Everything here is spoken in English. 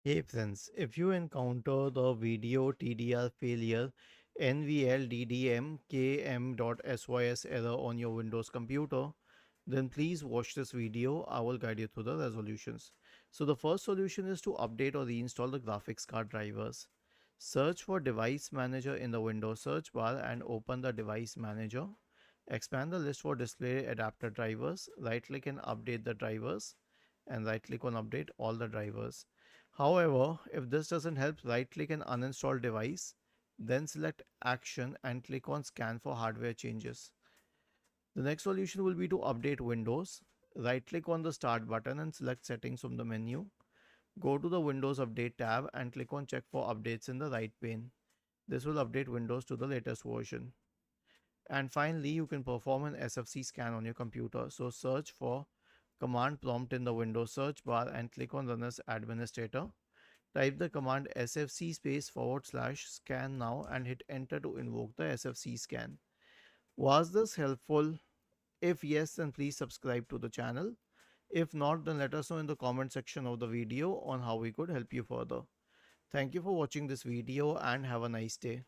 Hey friends, if you encounter the video TDR failure nvlddmkm sys error on your Windows computer, then please watch this video. I will guide you through the resolutions. So the first solution is to update or reinstall the graphics card drivers. Search for Device Manager in the Windows search bar and open the Device Manager. Expand the list for display adapter drivers. Right click and update the drivers and right click on update all the drivers. However, if this doesn't help, right click and uninstall device, then select action and click on scan for hardware changes. The next solution will be to update Windows. Right click on the start button and select settings from the menu. Go to the Windows Update tab and click on check for updates in the right pane. This will update Windows to the latest version. And finally, you can perform an SFC scan on your computer. So search for command prompt in the Windows search bar and click on run as administrator. Type the command sfc /scan now and hit enter to invoke the SFC scan. Was this helpful? If yes, then please subscribe to the channel. If not, then let us know in the comment section of the video on how we could help you further. Thank you for watching this video and have a nice day.